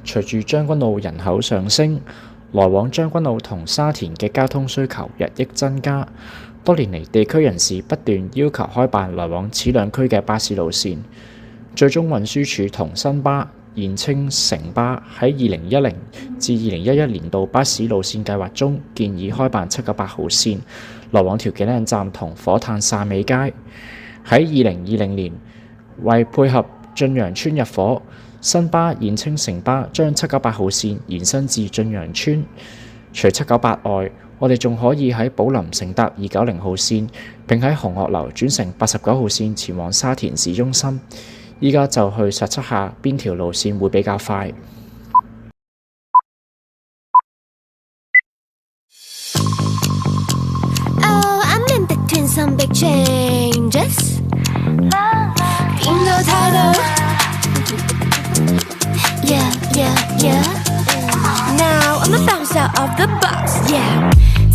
隨住將軍澳人口上升，來往將軍澳同沙田嘅交通需求日益增加。多年嚟，地區人士不斷要求開辦來往此兩區嘅巴士路線，最終運輸署同新巴現稱城巴喺2010至2011年度巴士路線計劃中建議開辦798號線，來往調景嶺站同火炭汕尾街。喺2020年，為配合駿洋邨入伙，新巴現稱城巴將798號線延伸至駿洋邨。除798外，我哋仲可以喺寶林乘搭290號線，並喺紅鶴樓轉乘89號線前往沙田市中心。依家就去實測下邊條路線會比較快。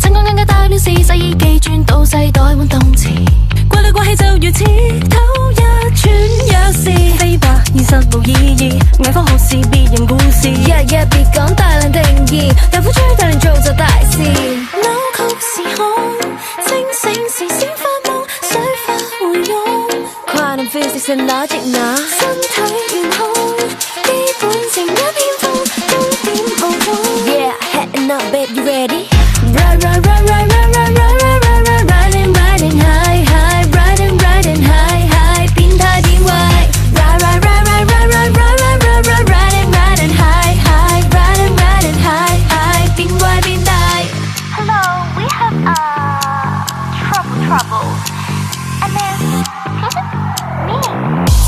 趁我眼界大了時，世已記轉到世代換動詞，怪裏怪氣就如此，偷一串有事，非白現實無意義，偽科學是別人故事，日日別講大量定義，大風吹大量做就大事，扭曲時空，清醒時先發夢，水花回湧，Quantum physics and logic now，身體懸空，基本情一片風，終點無痛 ，Yeah heading up babe you ready？ Riding high high riding high high 變態變壞 Riding high high riding high high 變壞變大 Hello, we have trouble. And then me.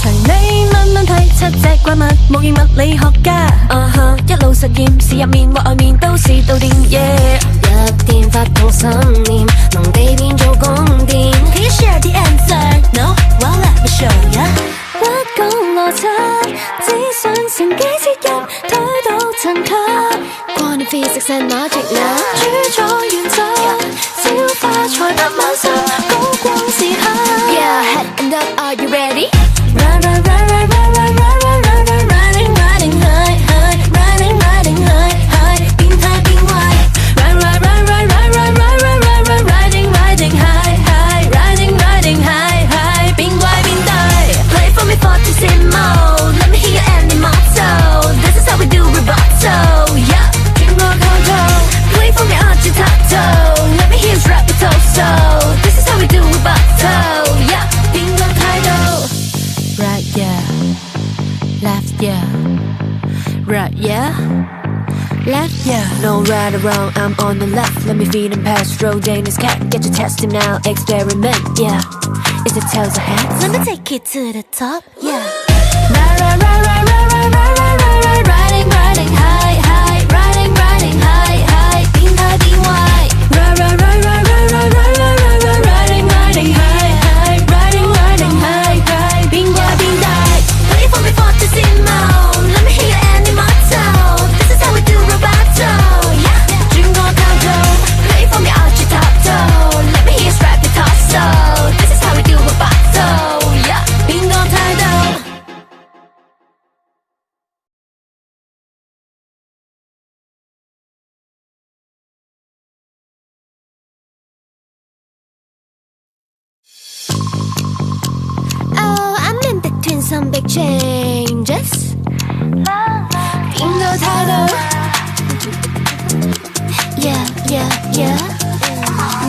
隨你問問題，7隻怪物模擬物理學家，一路實驗室入面或外面都是導電嘢。一電發動心念，能地變做供電。Can you share the answer? No? Well let me show ya。不講邏輯，只想乘機切入，推到層級。Quantum physics and logic now。主宰原則，小花才不晚上，高光時刻。Yeah, head and up, are you ready? Riding high high riding high high 變態變壞 Riding high high 變壞變大 Play for me fortissimo Let me hear your ending motto This is how we do rubato Yeah 轉個構造 Play for me agitato Let me hear you rap it also This is how we do rubato Yeah 變個態度 Right yeah Left yeah Right yeah Left yeah No right or wrong I'm on the left Let me feed and pass Roll Danish cat Get your testing now Experiment yeah Is it tails or heads? Let me take it to the top yeah Riding high high Riding high high 變態變壞 Riding high high high high 變壞變大 Play for me fortissimo Let me hear your ending motto This is how we do rubato Yeah 轉個構造 Play for me agitato Let me hear you strap the torso This is how we do rubato Yeah 變個態度I'm in between some big changes 變個態度 Yeah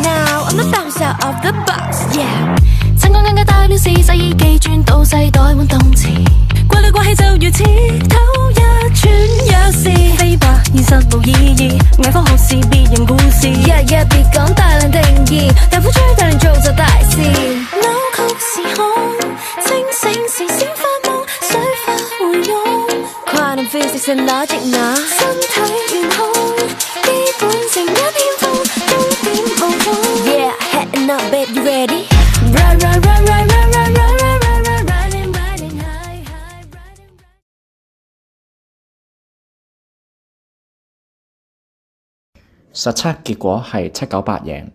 Now I'm a bounce out of the box Yeah 趁我眼界大了時，世已記轉到世代換動詞，怪裏怪氣就如此，偷一串有事，非白現實無意義，偽科學是別人故事，日日別講大量定義，大風吹大量做就大事，扭曲時空，清醒時先發夢，水花回湧，Quantum physics and logic now，身體懸空，基本情一片風，終點無痛 Yeah, heading up, babe, you ready? Riding high high實測結果係798贏，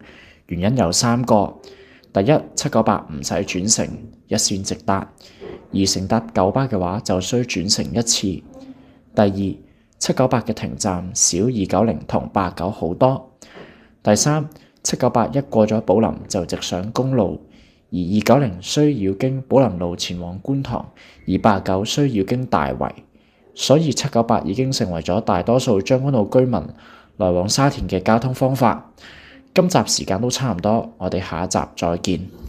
原因有3個。第一，798唔使轉乘，一線直達；而乘搭九巴嘅話就需轉乘1次。第二798嘅停站少290同89好多。第三，798一過咗寶林就直上公路，而290需要經寶林路前往觀塘，而89需要經大圍，所以798已經成為咗大多數將軍澳居民來往沙田嘅交通方法。今集時間都差唔多，我哋下一集再見。